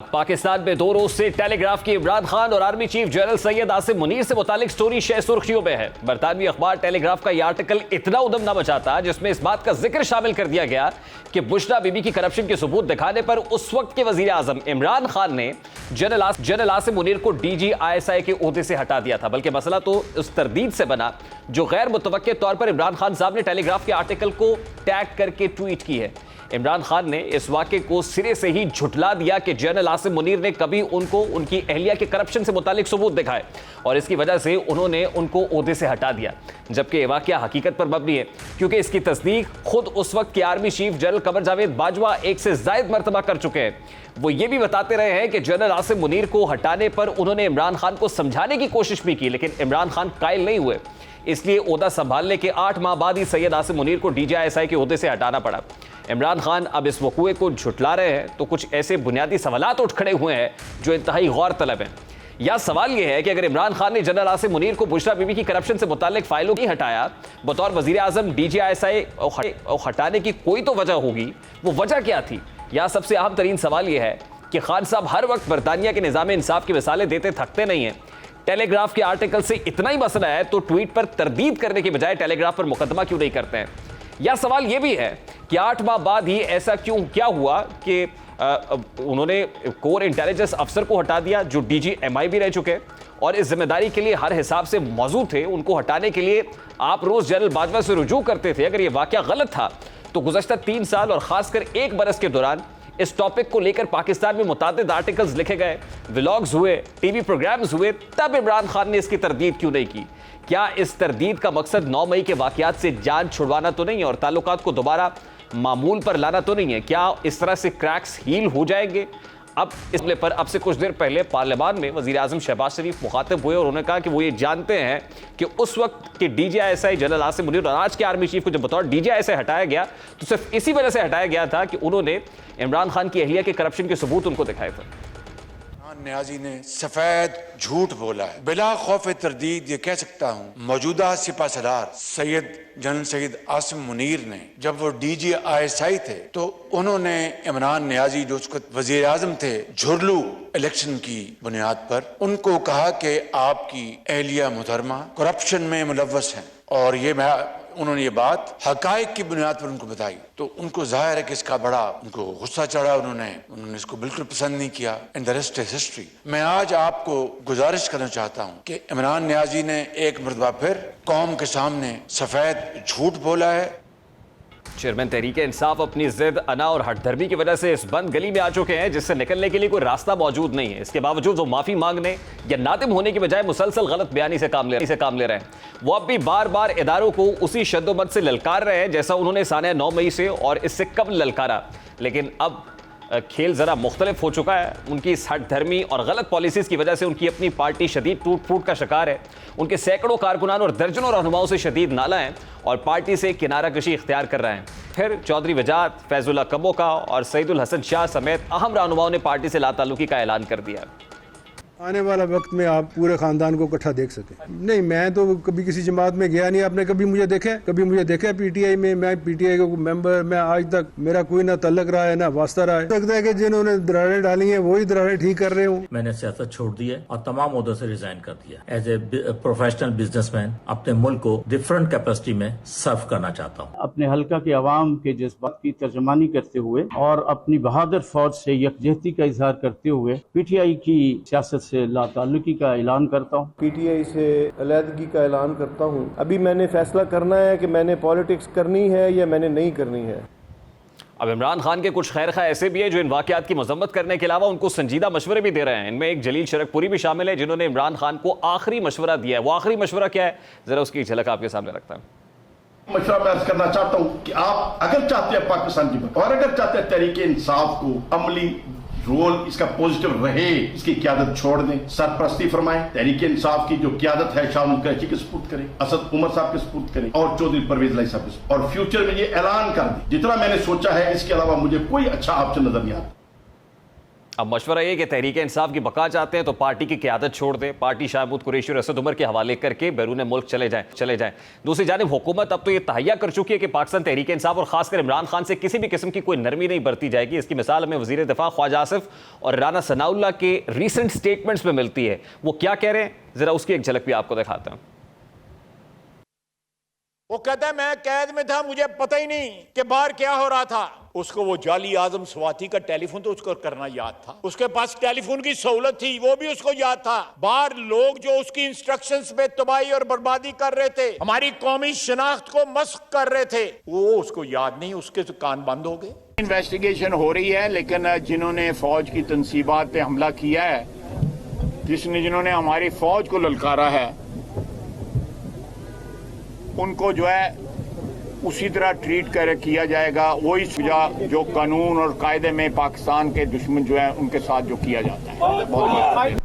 पाकिस्तान में 2 रोज से टेलीग्राफ की इमरान खान और army chief general Syed Asim Munir से मुतालिक स्टोरी शह सुर्खियों में है। बरतानवी अखबार टेलीग्राफ का यह आर्टिकल इतना उदम न मचाता जिसमें इस बात का जिक्र शामिल कर दिया गया कि बुशरा बीबी की करप्शन के सबूत दिखाने पर उस वक्त के वजीर आजम इमरान खान ने जनरल आसिम मुनीर को DGISI के ओहदे से हटा दिया था। बल्कि मसला तो उस तरदीद से बना जो गैर मुतवक्के तौर पर इमरान खान साहब ने टेलीग्राफ के आर्टिकल को टैग करके ट्वीट की है। इमरान खान ने इस वाक़े को सिरे से ही झुठला दिया कि जनरल आसिम मुनीर ने कभी उनको उनकी अहलिया के करप्शन से मुतालिक सबूत दिखाए और इसकी वजह से उन्होंने उनको ओहदे से हटा दिया, जबकि यह वाक़या हकीकत पर मबनी है क्योंकि इसकी तस्दीक खुद उस वक्त के army chief general Qamar Javed Bajwa एक से ज़ायद मरतबा कर चुके हैं। वो ये भी बताते रहे हैं कि जनरल आसिम मुनीर को हटाने पर उन्होंने इमरान खान को समझाने की कोशिश भी की, लेकिन इमरान खान कायल नहीं हुए। इसलिए ओहदा संभालने के 8 माह बाद ही सैयद आसिम मुनीर को DGISI के ओहदे से हटाना पड़ा। इमरान खान अब इस वक़ूए को झुटला रहे हैं तो कुछ ऐसे बुनियादी सवालात उठ खड़े हुए हैं जो इंतहाई गौर तलब हैं। या सवाल यह है कि अगर इमरान खान ने जनरल आसिम मुनीर को बुशरा बीबी की करप्शन से मुतालिक फाइलों की हटाया, बतौर वजीर आजम DGISI हटाने की कोई तो वजह होगी, वो वजह क्या थी? या सबसे अहम तरीन सवाल यह है कि खान साहब हर वक्त बरतानिया के निज़ाम इंसाफ की मिसालें देते थकते नहीं हैं। टेलीग्राफ के आर्टिकल से इतना ही मसला है तो ट्वीट पर तरदीद करने के बजाय टेलीग्राफ पर मुकदमा क्यों नहीं करते हैं? या सवाल यह भी है कि 8 माह बाद ही ऐसा क्या हुआ कि उन्होंने कोर इंटेलिजेंस अफसर को हटा दिया जो DG-MI भी रह चुके और इस जिम्मेदारी के लिए हर हिसाब से मौजूद थे। उनको हटाने के लिए आप रोज जनरल बाजवा से रुजू करते थे। अगर यह वाकया गलत था तो गुज़श्ता 3 साल और खासकर 1 बरस के दौरान इस टॉपिक को लेकर पाकिस्तान में मुतादिद आर्टिकल्स लिखे गए, व्लॉग्स हुए, टीवी प्रोग्राम्स हुए, तब इमरान खान ने इसकी तरदीद क्यों नहीं की? क्या इस तरदीद का मकसद 9 मई के वाकयात से जान छुड़वाना तो नहीं है और ताल्लुकात को दोबारा मामूल पर लाना तो नहीं है? क्या इस तरह से क्रैक्स हील हो जाएंगे? अब इस मसले पर अब से कुछ देर पहले पार्लियामान में वज़ीर आज़म शहबाज शरीफ मुखातिब हुए और उन्होंने कहा कि वो ये जानते हैं कि उस वक्त के DGISI जनरल आसिम मुनीर और आज के आर्मी चीफ को जब बतौर DGISI हटाया गया तो सिर्फ इसी वजह से हटाया गया था कि उन्होंने इमरान खान की अहलिया के करप्शन के सबूत उनको दिखाए थे। न्याजी ने सफेद झूठ बोला है। बिला खौफ तरदीद ये कह सकता हूँ, मौजूदा सिपा सलार जनरल सैयद आसिम मुनीर ने जब वो DGISI थे तो उन्होंने इमरान न्याजी जो उसको वजीर आजम थे झुरलू इलेक्शन की बुनियाद पर उनको कहा कि आपकी अहलिया मुहतरमा करप्शन में मुलव्वस हैं और उन्होंने ये बात हकायक की बुनियाद पर उनको बताई तो उनको जाहिर है कि इसका बड़ा उनको गुस्सा चढ़ा। उन्होंने इसको बिल्कुल पसंद नहीं किया। In the rest is history. मैं आज आपको गुजारिश करना चाहता हूं कि इमरान न्याजी ने एक मरतबा फिर कौम के सामने सफेद झूठ बोला है। चेयरमैन तहरीक इंसाफ अपनी जिद, अना और हटधर्मी की वजह से इस बंद गली में आ चुके हैं जिससे निकलने के लिए कोई रास्ता मौजूद नहीं है। इसके बावजूद वो माफी मांगने या नादिम होने की बजाय मुसलसल गलत बयानी से काम ले रहे हैं। वो अब भी बार बार इदारों को उसी शद्दोमत से ललकार रहे हैं जैसा उन्होंने साने 9 मई से और इससे कब ललकारा, लेकिन अब खेल जरा मुख्तलिफ हो चुका है। उनकी इस हटधर्मी और गलत पॉलिसीज की वजह से उनकी अपनी पार्टी शदीद टूट फूट का शिकार है। उनके सैकड़ों कारकुनान और दर्जनों रहनुमाओं से शदीद नाला हैं और पार्टी से किनारा कशी इख्तियार कर रहे हैं। फिर चौधरी वजात, फैजुल्ला कबोका और सईदुल हसन शाह समेत अहम रहनुमाओं ने पार्टी से लाताल्लुकी का ऐलान कर दिया। आने वाला वक्त में आप पूरे खानदान को इकट्ठा देख सके। नहीं, मैं तो कभी किसी जमात में गया नहीं। आपने कभी मुझे देखा PTI में? मैं PTI का मेंबर, मैं आज तक मेरा कोई ना तल्लक रहा है ना वास्ता रहा है। लगता है कि जिन्होंने दरारें डाली हैं वही दरारें ठीक कर रहे हूँ। मैंने सियासत छोड़ दी है और तमाम ओहदों से रिजाइन कर दिया। एज ए प्रोफेशनल बिजनेसमैन अपने मुल्क को डिफरेंट कैपेसिटी में सर्व करना चाहता हूँ। अपने हल्का के अवाम के जज्बात की तर्जमानी करते हुए और अपनी बहादुर फौज से यकजहती का इजहार करते हुए PTI की सियासत से लाताल्लुकी का ऐलान करता हूँ। PTI से अलहदगी का ऐलान करता हूँ। अभी मैंने फैसला करना है कि मैंने पॉलिटिक्स करनी है या मैंने नहीं करनी है। अब इमरान खान के कुछ खैर खा ऐसे भी हैं जो इन वाकयात की मजम्मत करने के अलावा उनको संजीदा मशवरे भी दे रहे हैं। इनमें एक जलील शरकपुरी भी शामिल है जिन्होंने इमरान खान को आखिरी मशवरा दिया है। वो आखिरी मशवरा क्या है, जरा उसकी झलक आपके सामने रखता है। मशवरा मैं अर्ज करना चाहता हूँ कि आप अगर चाहते हैं पाकिस्तान की और अगर चाहते हैं तहरीक इंसाफ को अमली रोल इसका पॉजिटिव रहे, इसकी क़यादत छोड़ दें, सरपरस्ती फरमाएं, तहरीक इंसाफ की जो क़यादत है शाह कराची के सपुर्द करें, असद उमर साहब के सपुर्द करें और चौधरी परवेज लाई साहब के, और फ्यूचर में ये ऐलान कर दें जितना मैंने सोचा है इसके अलावा मुझे कोई अच्छा ऑप्शन नजर नहीं आता। अब मशवरा ये कि तहरीक इंसाफ की बका चाहते हैं तो पार्टी की क़यादत छोड़ दें, पार्टी शाह महमूद कुरैशी और असद उमर के हवाले करके बैरून मुल्क चले जाएं। दूसरी जानिब हुकूमत अब तो ये तहैया कर चुकी है कि पाकिस्तान तहरीक इंसाफ और खासकर इमरान खान से किसी भी किस्म की कोई नरमी नहीं बरती जाएगी। इसकी मिसाल हमें वज़ीर दिफा ख्वाजा आसिफ और राना सनाउल्लाह के रीसेंट स्टेटमेंट्स में मिलती है। वो क्या कह रहे हैं, जरा उसकी एक झलक भी आपको दिखाता हूं। वो कहता है मैं कैद में था, मुझे पता ही नहीं कि बाहर क्या हो रहा था। उसको वो जाली आजम स्वाति का टेलीफोन तो उसको करना याद था, उसके पास टेलीफोन की सहूलत थी वो भी उसको याद था। बाहर लोग जो उसकी इंस्ट्रक्शंस पे तबाही और बर्बादी कर रहे थे, हमारी कौमी शनाख्त को मस्क कर रहे थे, वो उसको याद नहीं, उसके तो कान बंद हो गए। इन्वेस्टिगेशन हो रही है, लेकिन जिन्होंने फौज की तंसीबात पे हमला किया है, जिन्होंने हमारी फौज को ललकारा है, उनको जो है उसी तरह ट्रीट किया जाएगा। वही सजा जो कानून और कायदे में पाकिस्तान के दुश्मन जो है उनके साथ जो किया जाता है। बहुत